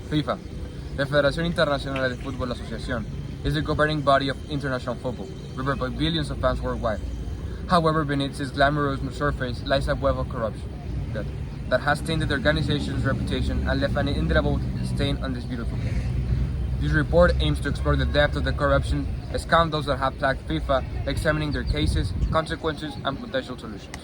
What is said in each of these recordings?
FIFA, the Federación Internacional de Fútbol Asociación, is the governing body of international football, revered by billions of fans worldwide. However, beneath its glamorous surface lies a web of corruption that has tainted the organization's reputation and left an indelible stain on this beautiful game. This report aims to explore the depth of the corruption scandals that have plagued FIFA, examining their cases, consequences, and potential solutions.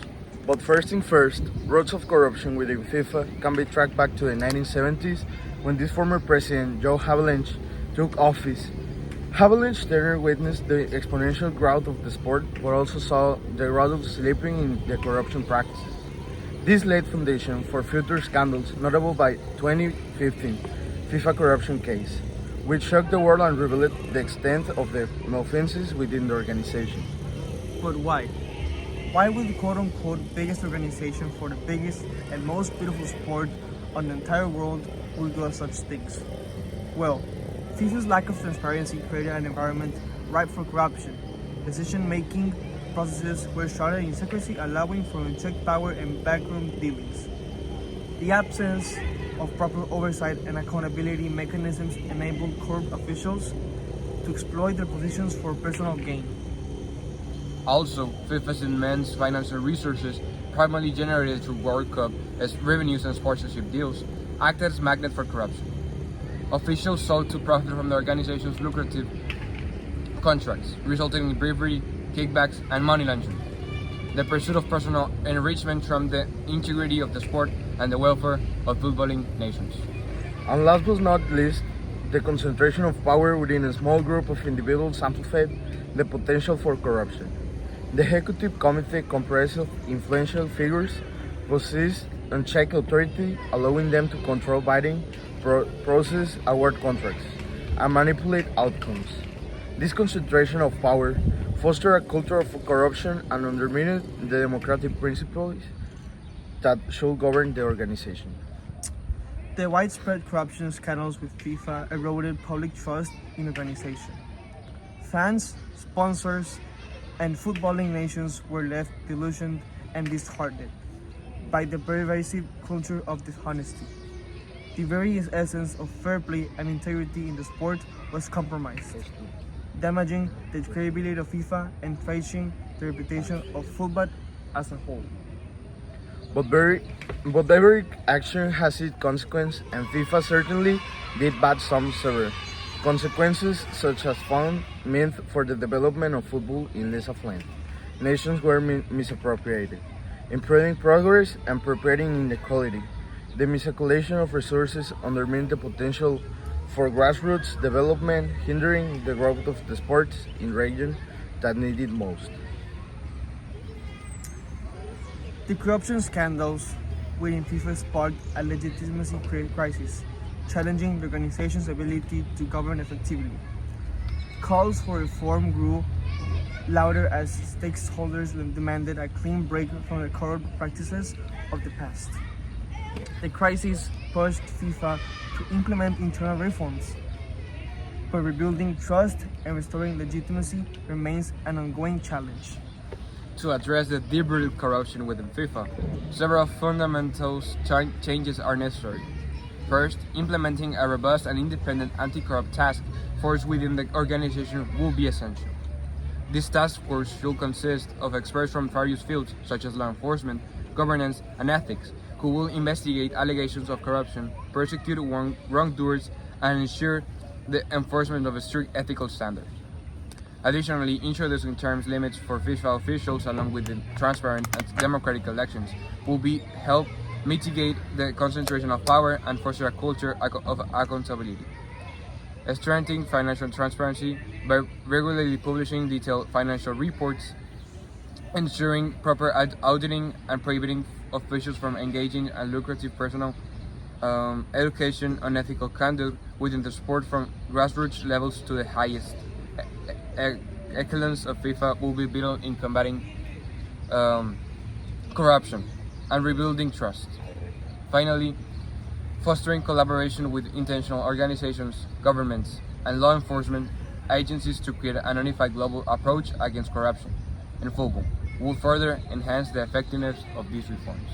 But first thing first, roots of corruption within FIFA can be tracked back to the 1970s when this former president, Joe Havelange, took office. Havelange there witnessed the exponential growth of the sport, but also saw the gradual slipping in the corruption practices. This laid foundation for future scandals, notable by 2015 FIFA corruption case, which shocked the world and revealed the extent of the malfeasance within the organization. But why? Why would the quote-unquote biggest organization for the biggest and most beautiful sport on the entire world will do such things? Well, FIFA's lack of transparency created an environment ripe for corruption. Decision-making processes were shrouded in secrecy, allowing for unchecked power and backroom dealings. The absence of proper oversight and accountability mechanisms enabled corrupt officials to exploit their positions for personal gain. Also, FIFA's immense financial resources, primarily generated through World Cup as revenues and sponsorship deals, acted as magnet for corruption. Officials sought to profit from the organization's lucrative contracts, resulting in bribery, kickbacks, and money laundering. The pursuit of personal enrichment from the integrity of the sport and the welfare of footballing nations. And last but not least, the concentration of power within a small group of individuals amplified the potential for corruption. The executive committee, comprised of influential figures, possessed unchecked authority, allowing them to control bidding, process award contracts, and manipulate outcomes. This concentration of power fostered a culture of corruption and undermined the democratic principles that should govern the organization. The widespread corruption scandals with FIFA eroded public trust in the organization. Fans, sponsors, and footballing nations were left delusioned and disheartened by the pervasive culture of dishonesty. The very essence of fair play and integrity in the sport was compromised, damaging the credibility of FIFA and trashing the reputation of football as a whole. But every action has its consequence, and FIFA certainly did bad some severe consequences, such as funds meant for the development of football in laissez-faire nations were misappropriated, improving progress and perpetuating inequality. The miscalculation of resources undermined the potential for grassroots development, hindering the growth of the sports in regions that need it most. The corruption scandals within FIFA sparked a legitimacy crisis, challenging the organization's ability to govern effectively. Calls for reform grew louder as stakeholders demanded a clean break from the corrupt practices of the past. The crisis pushed FIFA to implement internal reforms, but rebuilding trust and restoring legitimacy remains an ongoing challenge. To address the deep-rooted corruption within FIFA, several fundamental changes are necessary. First, implementing a robust and independent anti-corrupt task force within the organization will be essential. This task force should consist of experts from various fields, such as law enforcement, governance, and ethics, who will investigate allegations of corruption, prosecute wrongdoers, and ensure the enforcement of strict ethical standards. Additionally, introducing term limits for FIFA officials along with the transparent and democratic elections will help mitigate the concentration of power and foster a culture of accountability. Strengthening financial transparency by regularly publishing detailed financial reports, ensuring proper auditing, and prohibiting officials from engaging in lucrative personal education on ethical conduct within the sport from grassroots levels to the highest echelons of FIFA will be vital in combating corruption and rebuilding trust. Finally, fostering collaboration with international organizations, governments, and law enforcement agencies to create an unified global approach against corruption in football will further enhance the effectiveness of these reforms.